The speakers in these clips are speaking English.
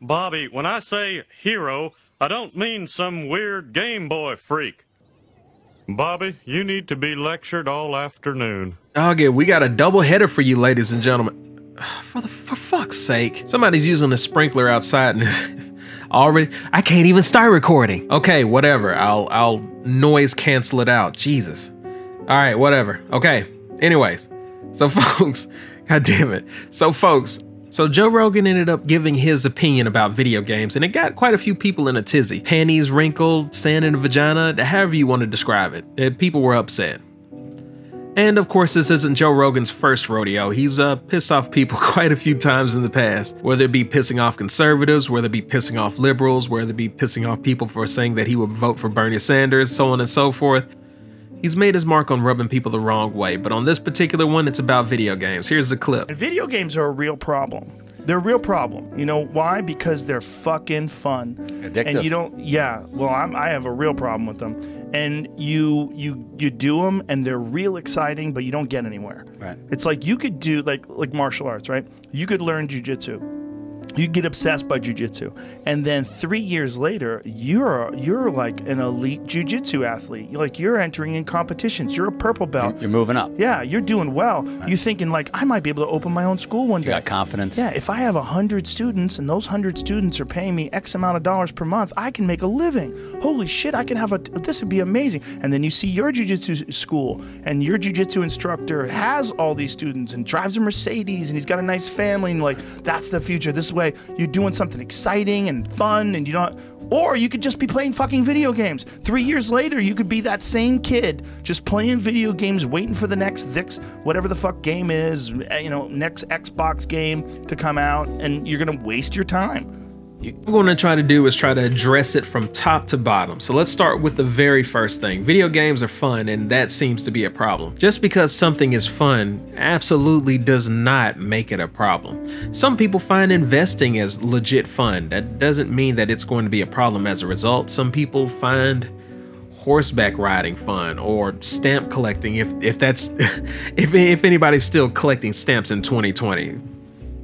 Bobby, when I say hero, I don't mean some weird Game Boy freak. Bobby, you need to be lectured all afternoon. Okay, we got a double header for you, ladies and gentlemen. For fuck's sake. Somebody's using a sprinkler outside and already, I can't even start recording. Okay, whatever. I'll noise cancel it out. Jesus. All right, whatever. Okay. Anyways, so folks, God damn it. So Joe Rogan ended up giving his opinion about video games, and it got quite a few people in a tizzy. Panties wrinkled, sand in the vagina, however you want to describe it. People were upset. And of course, this isn't Joe Rogan's first rodeo. He's pissed off people quite a few times in the past, whether it be pissing off conservatives, whether it be pissing off liberals, whether it be pissing off people for saying that he would vote for Bernie Sanders, so on and so forth. He's made his mark on rubbing people the wrong way, but on this particular one, it's about video games. Here's the clip. Video games are a real problem. They're a real problem. You know why? Because they're fucking fun. Addictive. And you don't, yeah, well, I have a real problem with them. And you do them and they're real exciting, but you don't get anywhere. Right. It's like you could do like martial arts, right? You could learn jujitsu. You get obsessed by jujitsu, and then 3 years later, you're like an elite jujitsu athlete. You're entering in competitions. You're a purple belt. You're moving up. Yeah, you're doing well. Right. You're thinking like, I might be able to open my own school one day. You got confidence. Yeah, if I have 100 students and those 100 students are paying me X amount of dollars per month, I can make a living. Holy shit, I can have this would be amazing. And then you see your jujitsu school, and your jujitsu instructor has all these students and drives a Mercedes, and he's got a nice family, and like, that's the future. This way, you're doing something exciting and fun, and you don't. Or you could just be playing fucking video games. 3 years later, you could be that same kid just playing video games, waiting for the next whatever the fuck game is, next Xbox game to come out, and you're gonna waste your time. What we're going to try to do is try to address it from top to bottom. So let's start with the very first thing. Video games are fun, and that seems to be a problem. Just because something is fun absolutely does not make it a problem. Some people find investing as legit fun. That doesn't mean that it's going to be a problem as a result. Some people find horseback riding fun, or stamp collecting, if that's if anybody's still collecting stamps in 2020.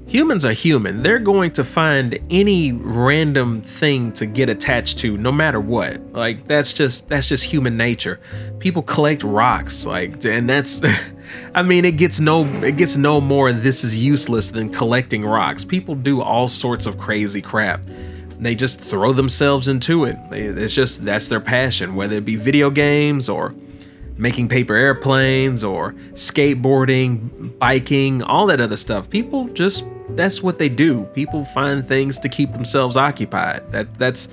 Humans are human. They're going to find any random thing to get attached to, no matter what. Like, that's just human nature. People collect rocks, and that's I mean, it gets no more this is useless than collecting rocks. People do all sorts of crazy crap. They just throw themselves into it. That's their passion, whether it be video games or making paper airplanes or skateboarding, biking, all that other stuff. People just, that's what they do. People find things to keep themselves occupied. It's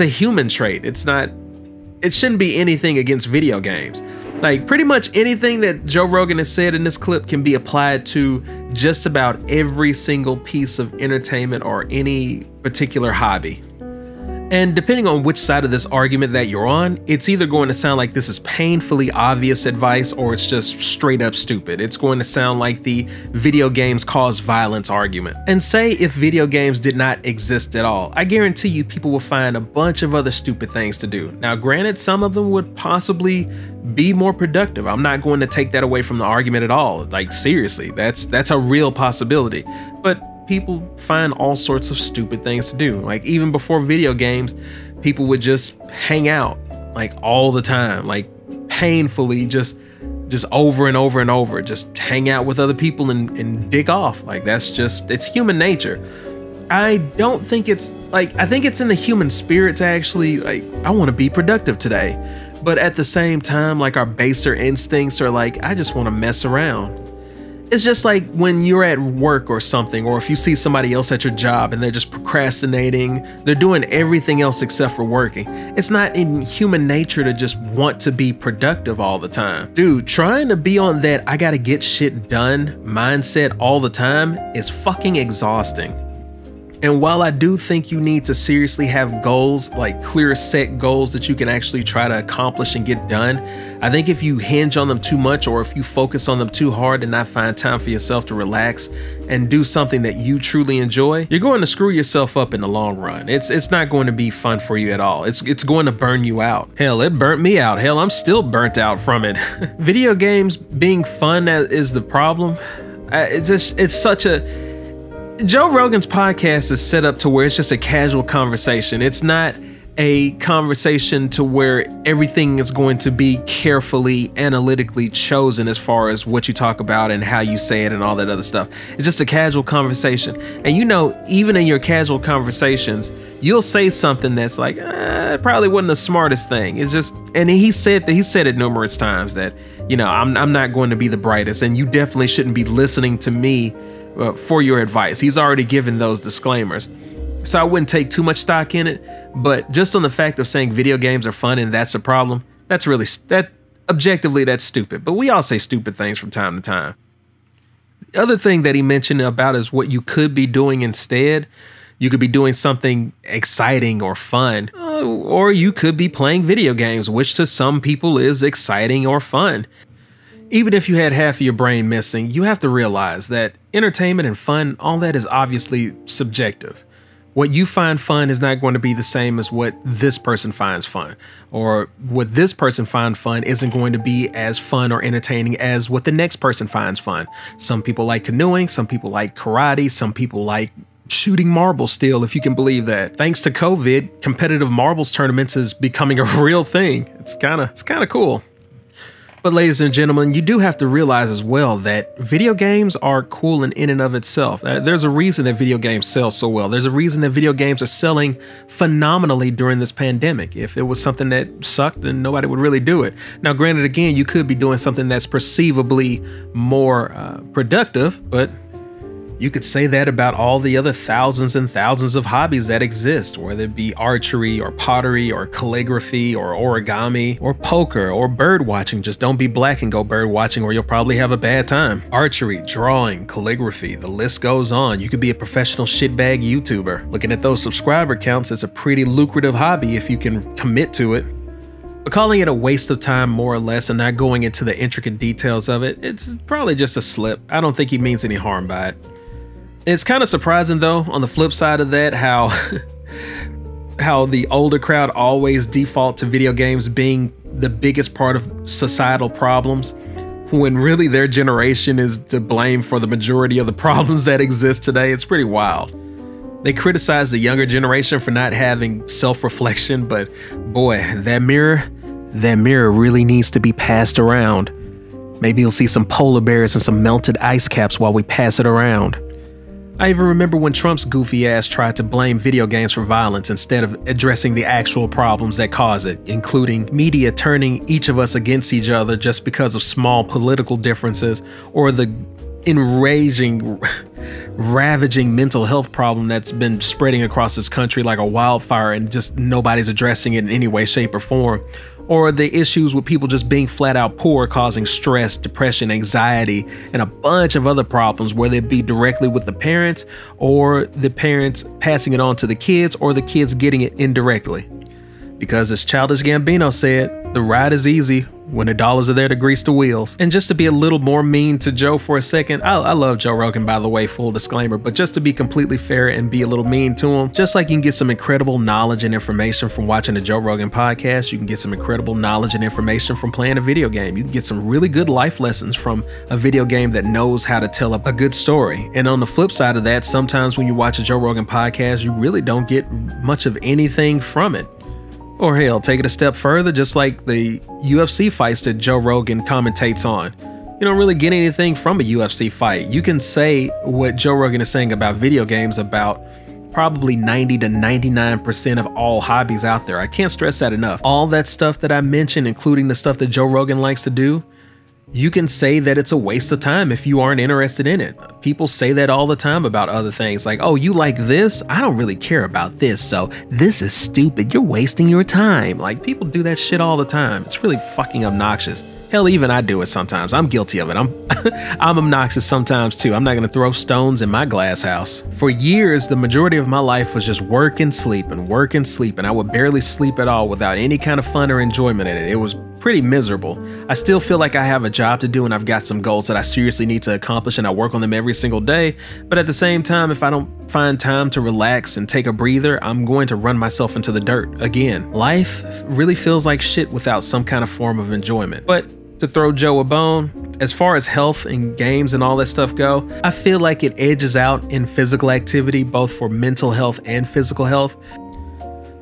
a human trait. It shouldn't be anything against video games. Like, pretty much anything that Joe Rogan has said in this clip can be applied to just about every single piece of entertainment or any particular hobby. And depending on which side of this argument that you're on, it's either going to sound like this is painfully obvious advice, or it's just straight up stupid. It's going to sound like the video games cause violence argument. And say if video games did not exist at all, I guarantee you people will find a bunch of other stupid things to do. Now, granted, some of them would possibly be more productive. I'm not going to take that away from the argument at all. Like, seriously, that's a real possibility. But people find all sorts of stupid things to do. Like, even before video games, people would just hang out like all the time, like painfully just over and over and over, just hang out with other people and dick off. Like, it's human nature. I don't think it's like, I think it's in the human spirit to actually, like, I want to be productive today. But at the same time, like, our baser instincts are like, I just want to mess around. It's just like when you're at work or something, or if you see somebody else at your job and they're just procrastinating, they're doing everything else except for working. It's not in human nature to just want to be productive all the time. Dude, trying to be on that I gotta get shit done mindset all the time is fucking exhausting. And while I do think you need to seriously have goals, like clear set goals that you can actually try to accomplish and get done, I think if you hinge on them too much, or if you focus on them too hard and not find time for yourself to relax and do something that you truly enjoy, you're going to screw yourself up in the long run. It's not going to be fun for you at all. It's going to burn you out. Hell, it burnt me out. Hell, I'm still burnt out from it. Video games being fun is the problem. Joe Rogan's podcast is set up to where it's just a casual conversation. It's not a conversation to where everything is going to be carefully analytically chosen as far as what you talk about and how you say it and all that other stuff. It's just a casual conversation. And you know, even in your casual conversations, you'll say something that's like, it probably wasn't the smartest thing. It's just, and he said it numerous times that, you know, I'm not going to be the brightest, and you definitely shouldn't be listening to me for your advice. He's already given those disclaimers. So I wouldn't take too much stock in it, but just on the fact of saying video games are fun and that's a problem, objectively, that's stupid. But we all say stupid things from time to time. The other thing that he mentioned about is what you could be doing instead. You could be doing something exciting or fun, or you could be playing video games, which to some people is exciting or fun. Even if you had half of your brain missing, you have to realize that entertainment and fun, all that is obviously subjective. What you find fun is not going to be the same as what this person finds fun, or what this person finds fun isn't going to be as fun or entertaining as what the next person finds fun. Some people like canoeing, some people like karate, some people like shooting marbles still, if you can believe that. Thanks to COVID, competitive marbles tournaments is becoming a real thing. It's kind of cool. But ladies and gentlemen, you do have to realize as well that video games are cool in and of itself. There's a reason that video games sell so well. There's a reason that video games are selling phenomenally during this pandemic. If it was something that sucked, then nobody would really do it. Now, granted, again, you could be doing something that's perceivably more productive, but you could say that about all the other thousands and thousands of hobbies that exist, whether it be archery or pottery or calligraphy or origami or poker or bird watching. Just don't be black and go bird watching or you'll probably have a bad time. Archery, drawing, calligraphy, the list goes on. You could be a professional shitbag YouTuber. Looking at those subscriber counts, it's a pretty lucrative hobby if you can commit to it. But calling it a waste of time more or less and not going into the intricate details of it, it's probably just a slip. I don't think he means any harm by it. It's kind of surprising though, on the flip side of that, how the older crowd always default to video games being the biggest part of societal problems, when really their generation is to blame for the majority of the problems that exist today. It's pretty wild. They criticize the younger generation for not having self-reflection, but boy, that mirror really needs to be passed around. Maybe you'll see some polar bears and some melted ice caps while we pass it around. I even remember when Trump's goofy ass tried to blame video games for violence instead of addressing the actual problems that cause it, including media turning each of us against each other just because of small political differences, or the enraging, ravaging mental health problem that's been spreading across this country like a wildfire and just nobody's addressing it in any way, shape, or form. Or the issues with people just being flat out poor, causing stress, depression, anxiety, and a bunch of other problems, whether it be directly with the parents or the parents passing it on to the kids or the kids getting it indirectly. Because as Childish Gambino said, the ride is easy when the dollars are there to grease the wheels. And just to be a little more mean to Joe for a second, I love Joe Rogan, by the way, full disclaimer, but just to be completely fair and be a little mean to him, just like you can get some incredible knowledge and information from watching the Joe Rogan podcast, you can get some incredible knowledge and information from playing a video game. You can get some really good life lessons from a video game that knows how to tell a good story. And on the flip side of that, sometimes when you watch a Joe Rogan podcast, you really don't get much of anything from it. Or hell, take it a step further, just like the UFC fights that Joe Rogan commentates on. You don't really get anything from a UFC fight. You can say what Joe Rogan is saying about video games about probably 90 to 99% of all hobbies out there. I can't stress that enough. All that stuff that I mentioned, including the stuff that Joe Rogan likes to do, you can say that it's a waste of time if you aren't interested in it. People say that all the time about other things, like, oh, you like this? I don't really care about this, so this is stupid. You're wasting your time. Like, people do that shit all the time. It's really fucking obnoxious. Hell, even I do it sometimes. I'm guilty of it. I'm obnoxious sometimes too. I'm not gonna throw stones in my glass house. For years, the majority of my life was just work and sleep, and I would barely sleep at all without any kind of fun or enjoyment in it. It was pretty miserable. I still feel like I have a job to do and I've got some goals that I seriously need to accomplish, and I work on them every single day. But at the same time, if I don't find time to relax and take a breather, I'm going to run myself into the dirt again. Life really feels like shit without some kind of form of enjoyment. But to throw Joe a bone, as far as health and games and all that stuff go, I feel like it edges out in physical activity, both for mental health and physical health.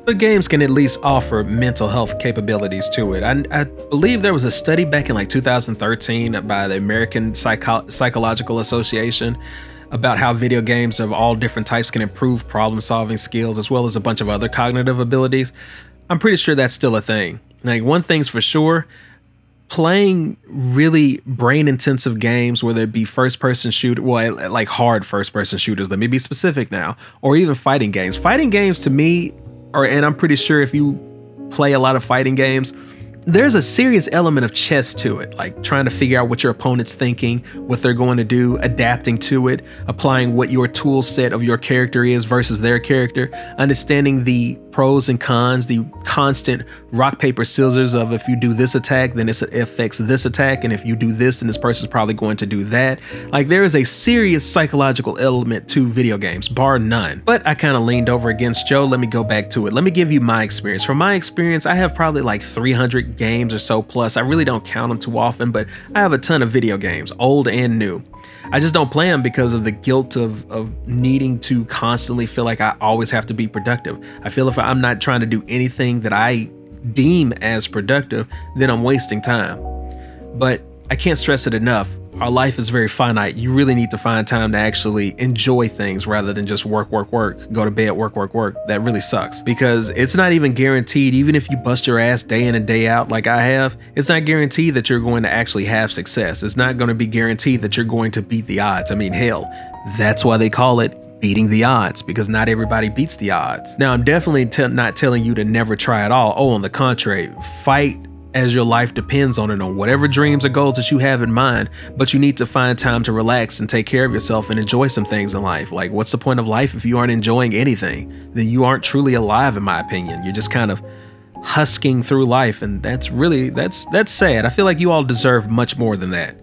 But games can at least offer mental health capabilities to it. I believe there was a study back in like 2013 by the American Psychological Association about how video games of all different types can improve problem-solving skills as well as a bunch of other cognitive abilities. I'm pretty sure that's still a thing. Like, one thing's for sure, playing really brain-intensive games, whether it be first-person shooter, well, like hard first-person shooters, let me be specific now, or even fighting games. Fighting games to me, and I'm pretty sure if you play a lot of fighting games, there's a serious element of chess to it, like trying to figure out what your opponent's thinking, what they're going to do, adapting to it, applying what your tool set of your character is versus their character, understanding the pros and cons, the constant rock, paper, scissors of if you do this attack, then it affects this attack, and if you do this, then this person's probably going to do that. Like, there is a serious psychological element to video games, bar none. But I kind of leaned over against Joe. Let me go back to it. Let me give you my experience. From my experience, I have probably like 300 games or so plus. I really don't count them too often, but I have a ton of video games, old and new. I just don't play them because of the guilt of needing to constantly feel like I always have to be productive. I feel if I'm not trying to do anything that I deem as productive, then I'm wasting time. But I can't stress it enough. Our life is very finite. You really need to find time to actually enjoy things rather than just work, go to bed, work. That really sucks, because it's not even guaranteed. Even if you bust your ass day in and day out like I have, it's not guaranteed that you're going to actually have success. It's not going to be guaranteed that you're going to beat the odds. I mean, hell, that's why they call it beating the odds, because not everybody beats the odds. Now, I'm definitely not telling you to never try at all. Oh, on the contrary, fight as your life depends on it, on whatever dreams or goals that you have in mind, but you need to find time to relax and take care of yourself and enjoy some things in life. Like, what's the point of life if you aren't enjoying anything? Then you aren't truly alive, in my opinion. You're just kind of husking through life, and that's sad. I feel like you all deserve much more than that.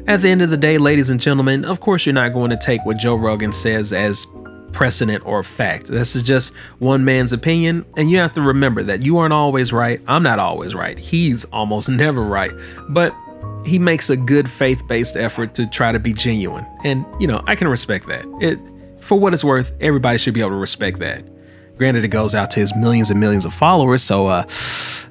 At the end of the day, ladies and gentlemen, of course you're not going to take what Joe Rogan says as precedent or fact. This is just one man's opinion, and you have to remember that you aren't always right. I'm not always right. He's almost never right, but he makes a good faith-based effort to try to be genuine, and I can respect that. For what it's worth, everybody should be able to respect that. Granted, it goes out to his millions and millions of followers, so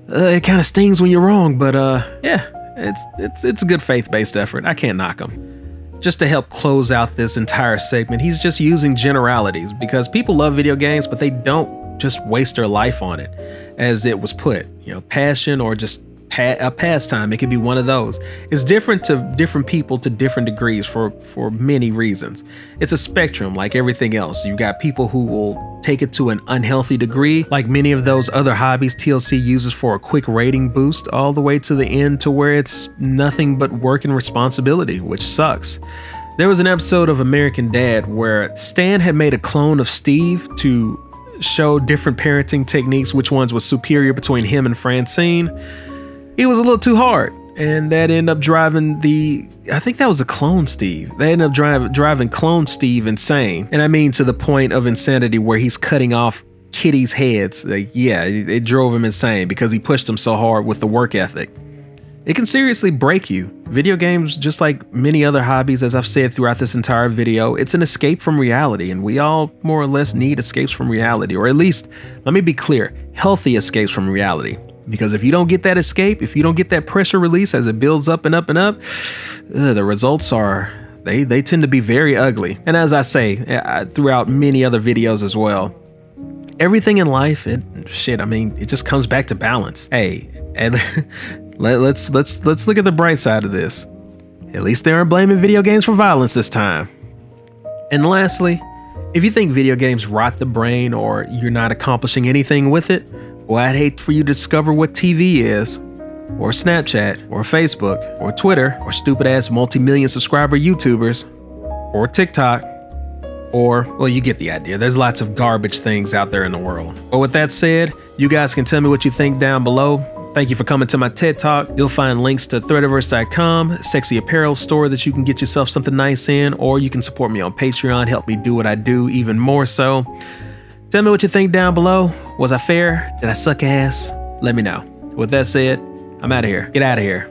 it kind of stings when you're wrong, but yeah, it's a good faith-based effort. I can't knock him. Just to help close out this entire segment, he's just using generalities, because people love video games, but they don't just waste their life on it, as it was put. Passion or just a pastime, it could be one of those. It's different to different people to different degrees for many reasons. It's a spectrum like everything else. You've got people who will take it to an unhealthy degree, like many of those other hobbies TLC uses for a quick rating boost, all the way to the end to where it's nothing but work and responsibility, which sucks. There was an episode of American Dad where Stan had made a clone of Steve to show different parenting techniques, which ones was superior between him and Francine. It was a little too hard, and that ended up driving I think that was a clone Steve. They ended up driving clone Steve insane. And I mean to the point of insanity where he's cutting off kitties' heads. Like, yeah, it drove him insane because he pushed him so hard with the work ethic. It can seriously break you. Video games, just like many other hobbies, as I've said throughout this entire video, it's an escape from reality, and we all more or less need escapes from reality, or at least, let me be clear, healthy escapes from reality. Because if you don't get that escape, if you don't get that pressure release as it builds up and up and up, the results are, they tend to be very ugly. And as I say throughout many other videos as well, everything in life, it just comes back to balance. Hey, and let's look at the bright side of this. At least they aren't blaming video games for violence this time. And lastly, if you think video games rot the brain or you're not accomplishing anything with it, well, I'd hate for you to discover what TV is, or Snapchat, or Facebook, or Twitter, or stupid-ass multi-million subscriber YouTubers, or TikTok, or, well, you get the idea. There's lots of garbage things out there in the world. But with that said, you guys can tell me what you think down below. Thank you for coming to my TED Talk. You'll find links to Threadiverse.com, sexy apparel store that you can get yourself something nice in, or you can support me on Patreon, help me do what I do even more so. Tell me what you think down below. Was I fair? Did I suck ass? Let me know. With that said, I'm out of here. Get out of here.